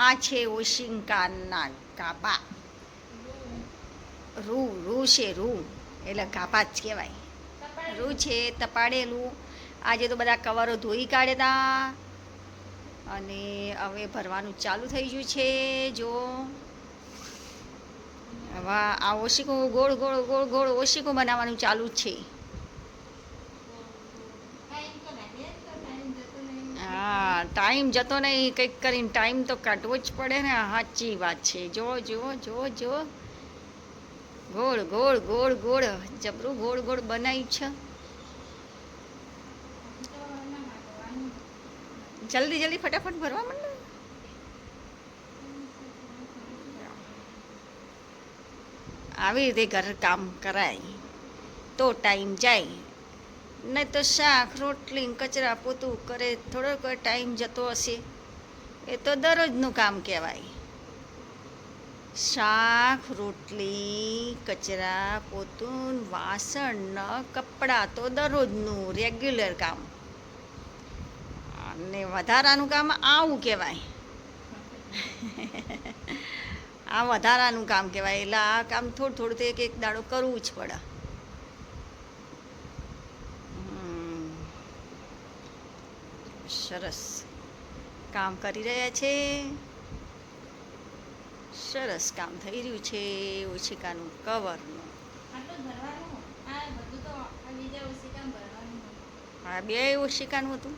આ છે ઓશિંકાના ગાભા. રૂ છે રૂ એટલે ગાભા જ કહેવાય. રૂ છે તપાડેલું. આજે તો બધા કવરો ધોઈ કાઢ્યા અને હવે ભરવાનું ચાલુ થઈ ગયું છે. જો હવે આ ઓશિકો ગોળ ગોળ ગોળ ગોળ ઓશિકો બનાવવાનું ચાલુ જ છે. હા, ટાઈમ જતો નહીં, કંઈક કરીને ટાઈમ તો કાઢવો જ પડે ને. સાચી વાત છે. જો જો જો જો ગોળ ગોળ ગોળ ગોળ જબરું ગોળ ગોળ બનાવ્યું છે. જલ્દી જલ્દી ફટાફટ ભરવા માંડો. આવી રીતે ઘર કામ કરાય તો ટાઈમ જાય, નહીં તો શાક રોટલી કચરા પોતું કરે થોડોક ટાઈમ જતો હશે. એ તો દરરોજનું કામ કહેવાય. શાક રોટલી કચરા પોતું વાસણ કપડાં તો દરરોજનું રેગ્યુલર કામ. અને વધારાનું કામ આવું કહેવાય. આ વધારાનું કામ કહેવાય. એટલે આ કામ થોડું થોડું તો એક એક દાડો કરવું જ પડે. સરસ કામ કરી રહ્યા છે. સરસ કામ થઈ રહ્યું છે ઓશિકાનું કવરનું. હા, બે ઓશિકાનું હતું.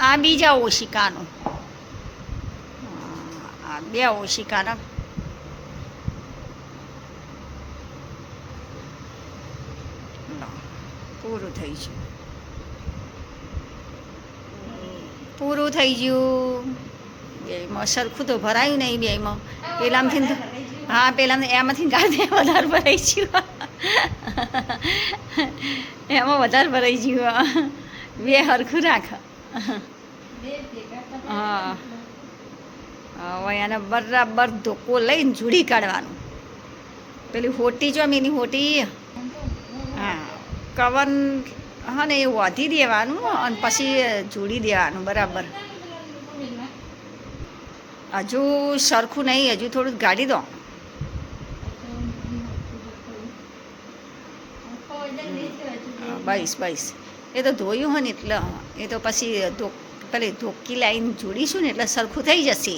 આ બીજા ઓશિકાનું. આ બે ઓશિકાના પૂરું થઈ ગયું. પૂરું થઈ ગયું. બેમાં સરખું તો ભરાયું નહીં. બેમાં પેલામાંથી હા પેલા એમાંથી ગાળે વધારે ભરાઈ ગયું. એમાં વધારે ભરાઈ ગયું. બે સરખું રાખ. હા, હવે એને બરાબર ધોકો લઈને જોડી કાઢવાનું. પેલી હોટી જો એની હોટી હા કવર હા ને એ વાધી દેવાનું અને પછી જોડી દેવાનું બરાબર. હજુ સરખું નહીં, હજુ થોડું ગાડી દો. બસ બસ એ તો ધોયું હોય ને એટલે એ તો પછી પેલી ધોકી લાઈન જોડીશું ને એટલે સરખું થઈ જશે.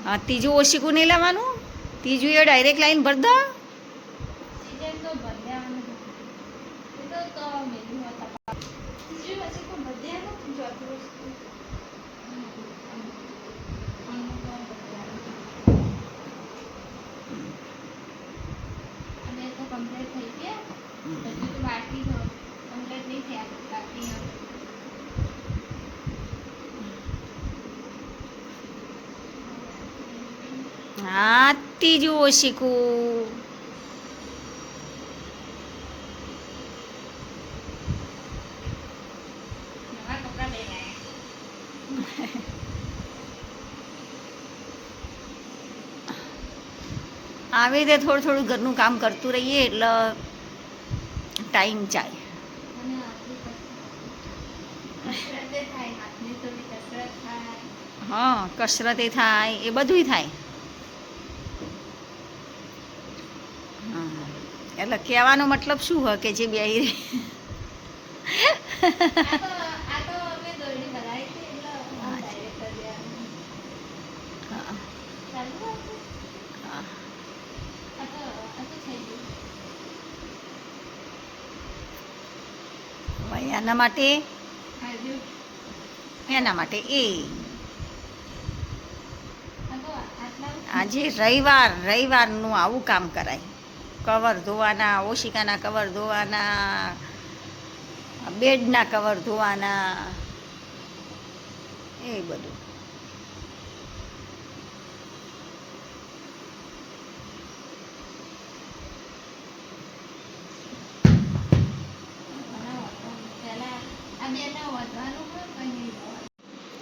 હા, ત્રીજું ઓશિકું નહીં લેવાનું. ત્રીજું એ ડાયરેક્ટ લાઈન ભર દો. હા, ત્રીજું ઓશિકું. આવી રીતે થોડું થોડું ઘરનું કામ કરતું રહીએ એટલે ટાઈમ જાય. હા, કસરતે થાય એ બધુંય થાય. એટલે કહેવાનો મતલબ શું હોય કે જે બે એના માટે એ આજે રવિવારનું આવું કામ કરાય. કવર ધોવાના, ઓશિકાના કવર ધોવાના, બેડના કવર ધોવાના, એ બધું.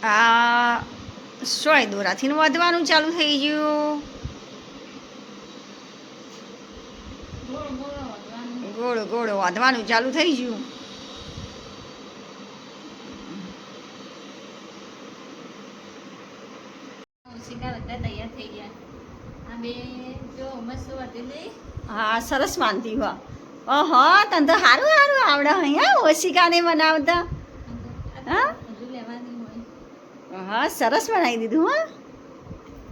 આ સોય દોરાથી વધવાનું ચાલુ થઈ ગયું. ગોળ ગોળ વધવાનું ચાલુ થઈ ગયું. હા સરસ માનતી હો ઓહો તને તો સારું સારું આવડે અહીંયા ઓશિકાને બનાવતા હા હા સરસ બનાવી દીધું હા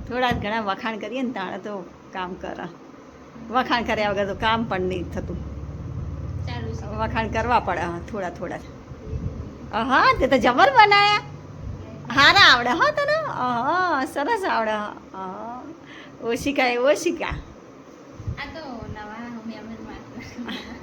થોડા ઘણા વખાણ કરીએ ને તાણે તો કામ કરે વખાણ કર્યા વગર તો કામ પણ નહીં થતું વખાણ કરવા પડે હા થોડા થોડા હા તે તો જબર બનાયા હારા આવડે હા તને હા સરસ આવડે હા ઓશિકા એ ઓશિકા